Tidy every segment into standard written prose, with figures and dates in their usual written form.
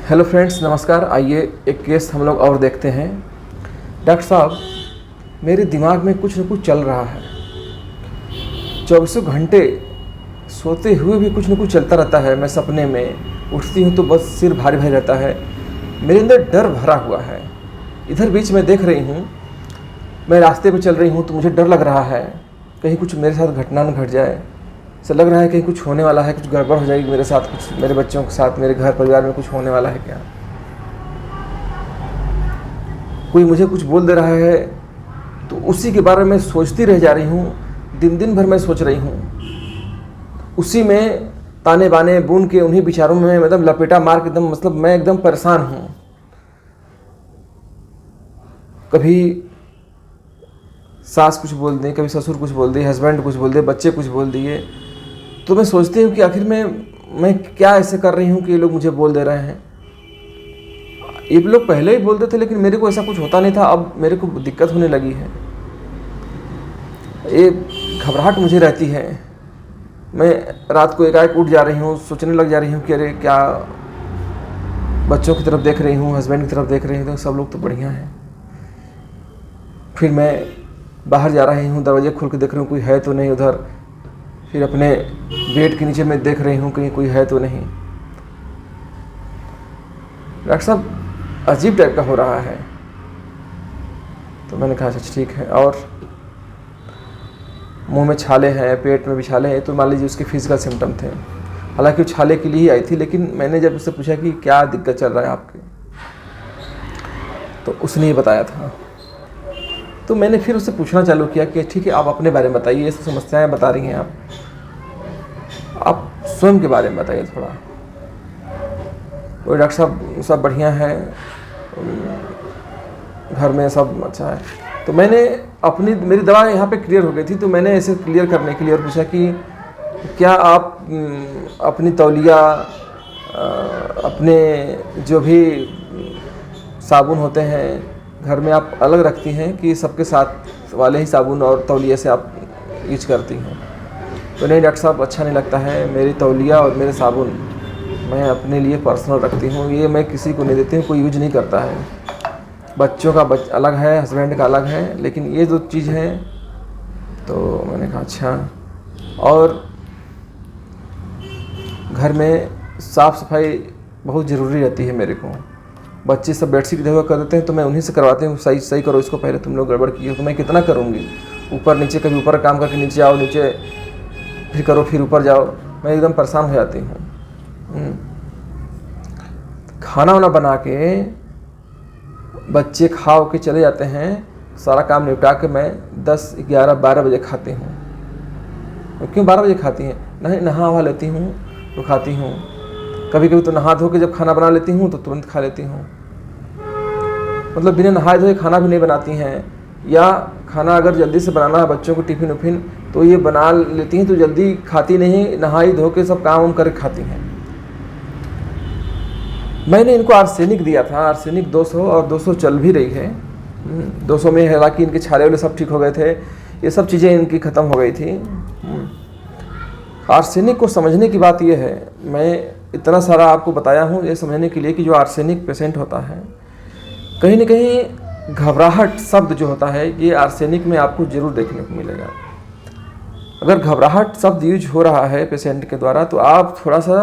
Hello friends, नमस्कार। आइए एक केस हम लोग और देखते हैं। डॉक्टर साहब, मेरे दिमाग में कुछ न कुछ चल रहा है। 24 घंटे सोते हुए भी कुछ न कुछ चलता रहता है। मैं सपने में उठती हूँ तो बस सिर भारी भारी रहता है। मेरे अंदर डर भरा हुआ है। इधर बीच में देख रही हूँ, मैं रास्ते पे चल रही हूँ तो मुझे डर लग रहा है कहीं कुछ मेरे साथ घटना न घट जाए। ऐसा लग रहा है कहीं कुछ होने वाला है, कुछ गड़बड़ हो जाएगी मेरे साथ, कुछ मेरे बच्चों के साथ, मेरे घर परिवार में कुछ होने वाला है क्या। कोई मुझे कुछ बोल दे रहा है तो उसी के बारे में सोचती रह जा रही हूँ। दिन भर मैं सोच रही हूँ, उसी में ताने बाने बुन के उन्हीं विचारों में मतलब लपेटा मार के एकदम मतलब मैं एकदम परेशान हूँ। कभी सास कुछ बोल दी, कभी ससुर कुछ बोल दिए, हस्बैंड कुछ बोल दिए, बच्चे कुछ बोल दिए। तो मैं सोचती हूँ कि आखिर मैं क्या ऐसे कर रही हूँ कि ये लोग मुझे बोल दे रहे हैं। ये लोग पहले ही बोलते थे लेकिन मेरे को ऐसा कुछ होता नहीं था। अब मेरे को दिक्कत होने लगी है। ये घबराहट मुझे रहती है। मैं रात को एकाएक उठ जा रही हूँ, सोचने लग जा रही हूँ कि अरे क्या, बच्चों की तरफ देख रही हूँ, हस्बैंड की तरफ देख रही हूँ तो सब लोग तो बढ़िया हैं। फिर मैं बाहर जा रही हूँ, दरवाजे खोल के देख रही हूँ कोई है तो नहीं उधर। फिर अपने बेड के नीचे मैं देख रही हूँ कहीं कोई है तो नहीं। डॉक्टर साहब, अजीब टाइप का हो रहा है। तो मैंने कहा अच्छा ठीक है। और मुंह में छाले हैं, पेट में भी छाले हैं, तो मान लीजिए उसके फिजिकल सिम्टम थे। हालांकि वो छाले के लिए ही आई थी, लेकिन मैंने जब उससे पूछा कि क्या दिक्कत चल रहा है आपके, तो उसने ये बताया था। तो मैंने फिर उससे पूछना चालू किया कि ठीक है, आप अपने बारे में बताइए, ये सब समस्याएं बता रही हैं आप स्वयं के बारे में बताइए थोड़ा। वो डॉक्टर साहब सब बढ़िया है, घर में सब अच्छा है। तो मैंने मेरी दवा यहाँ पे क्लियर हो गई थी, तो मैंने ऐसे क्लियर करने के लिए और पूछा कि क्या आप अपनी तौलिया, अपने जो भी साबुन होते हैं घर में आप अलग रखती हैं कि सबके साथ वाले ही साबुन और तौलिया से आप यूज करती हैं। तो नहीं डॉक्टर साहब, अच्छा नहीं लगता है। मेरी तौलिया और मेरे साबुन मैं अपने लिए पर्सनल रखती हूँ, ये मैं किसी को नहीं देती हूँ, कोई यूज नहीं करता है। बच्चों का अलग है, हस्बैंड का अलग है, लेकिन ये जो चीज़ है। तो मैंने कहा अच्छा। और घर में साफ़ सफाई बहुत ज़रूरी रहती है मेरे को। बच्चे सब बेडशीट इधर कर देते हैं तो मैं उन्हीं से करवाती हूँ, सही करो इसको, पहले तुम लोग गड़बड़ किए हो। तो मैं कितना करूँगी, ऊपर नीचे, कभी ऊपर काम करके नीचे आओ, नीचे फिर करो, फिर ऊपर जाओ। मैं एकदम परेशान हो जाती हूँ। खाना वाना बना के बच्चे खाओ के चले जाते हैं, सारा काम निपटा के मैं 10, 11, 12 बजे खाती हूँ। क्यों 12 बजे खाती हैं? नहीं, नहा वहा लेती हूँ तो खाती हूँ। कभी कभी तो नहा धो के जब खाना बना लेती हूँ तो तुरंत खा लेती हूँ। मतलब बिना नहाए धोए खाना भी नहीं बनाती हैं, या खाना अगर जल्दी से बनाना है बच्चों को टिफ़िन उफिन तो ये बना लेती हैं, तो जल्दी खाती नहीं, नहाई धो के सब काम करके खाती हैं। मैंने इनको आर्सेनिक दिया था, आर्सेनिक 200, और 200 चल भी रही है। 200 में हालांकि इनके छाले वाले सब ठीक हो गए थे, ये सब चीज़ें इनकी ख़त्म हो गई थी। आर्सेनिक को समझने की बात यह है, मैं इतना सारा आपको बताया हूँ ये समझने के लिए कि जो आर्सेनिक पेशेंट होता है, कहीं न कहीं घबराहट शब्द जो होता है ये आर्सेनिक में आपको ज़रूर देखने को मिलेगा। अगर घबराहट शब्द यूज हो रहा है पेशेंट के द्वारा तो आप थोड़ा सा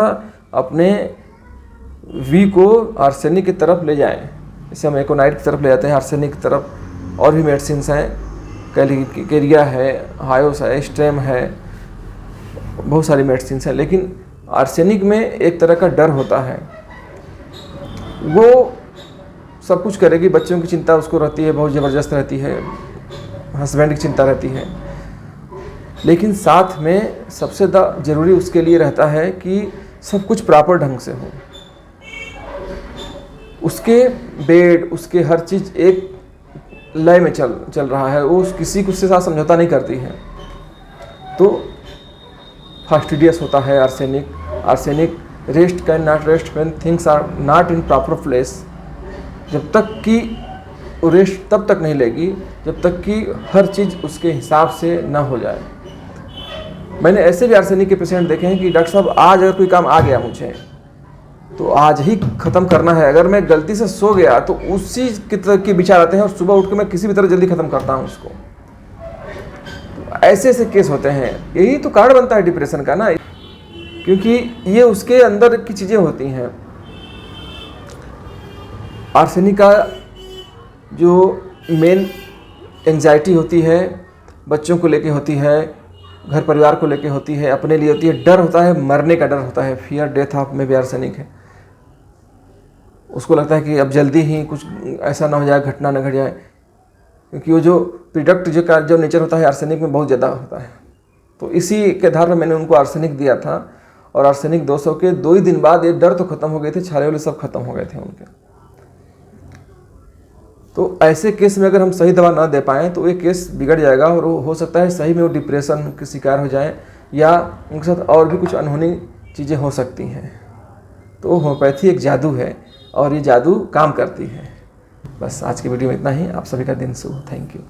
अपने वी को आर्सेनिक की तरफ ले जाएं। जैसे हम एकोनाइट की तरफ ले जाते हैं, आर्सेनिक की तरफ और भी मेडिसिन हैं, कैलिकेरिया है, हायोस है, स्ट्रेम है, बहुत सारी मेडिसिन हैं। लेकिन आर्सेनिक में एक तरह का डर होता है। वो सब कुछ करेगी, बच्चों की चिंता उसको रहती है, बहुत ज़बरदस्त रहती है, हस्बैंड की चिंता रहती है, लेकिन साथ में सबसे ज़रूरी उसके लिए रहता है कि सब कुछ प्रॉपर ढंग से हो। उसके बेड, उसके हर चीज़ एक लय में चल रहा है, वो किसी के साथ समझौता नहीं करती है। तो फास्टिडियस होता है arsenic rest can not rest when things are not in proper place. जब तक कि रेस्ट तब तक नहीं लेगी जब तक कि हर चीज़ उसके हिसाब से ना हो जाए। मैंने ऐसे भी आर्सेनिक के पेशेंट देखे हैं कि डॉक्टर साहब आज अगर कोई काम आ गया मुझे तो आज ही ख़त्म करना है। अगर मैं गलती से सो गया तो उसी की तरह के विचार आते हैं और सुबह उठ के मैं किसी भी तरह जल्दी ख़त्म करता हूँ उसको। तो ऐसे ऐसे केस होते हैं, यही तो कारण बनता है डिप्रेशन का ना, क्योंकि ये उसके अंदर की चीज़ें होती हैं। आर्सेनिक का जो मेन एंजाइटी होती है, बच्चों को लेके होती है, घर परिवार को लेके होती है, अपने लिए होती है, डर होता है, मरने का डर होता है, फियर डेथ ऑफ में भी आर्सेनिक है। उसको लगता है कि अब जल्दी ही कुछ ऐसा ना हो जाए, घटना न घट जाए, क्योंकि वो जो प्रोडक्ट जो नेचर होता है आर्सेनिक में बहुत ज़्यादा होता है। तो इसी के आधार पर मैंने उनको आर्सेनिक दिया था, और आर्सेनिक 200 के 2 ही दिन बाद ये डर तो ख़त्म हो गए थे, छाले वाले सब खत्म हो गए थे उनके। तो ऐसे केस में अगर हम सही दवा ना दे पाएँ तो ये केस बिगड़ जाएगा, और वो हो सकता है सही में वो डिप्रेशन के शिकार हो जाए, या उनके साथ और भी कुछ अनहोनी चीज़ें हो सकती हैं। तो होम्योपैथी एक जादू है, और ये जादू काम करती है। बस आज की वीडियो में इतना ही। आप सभी का दिन शुभ। Thank you.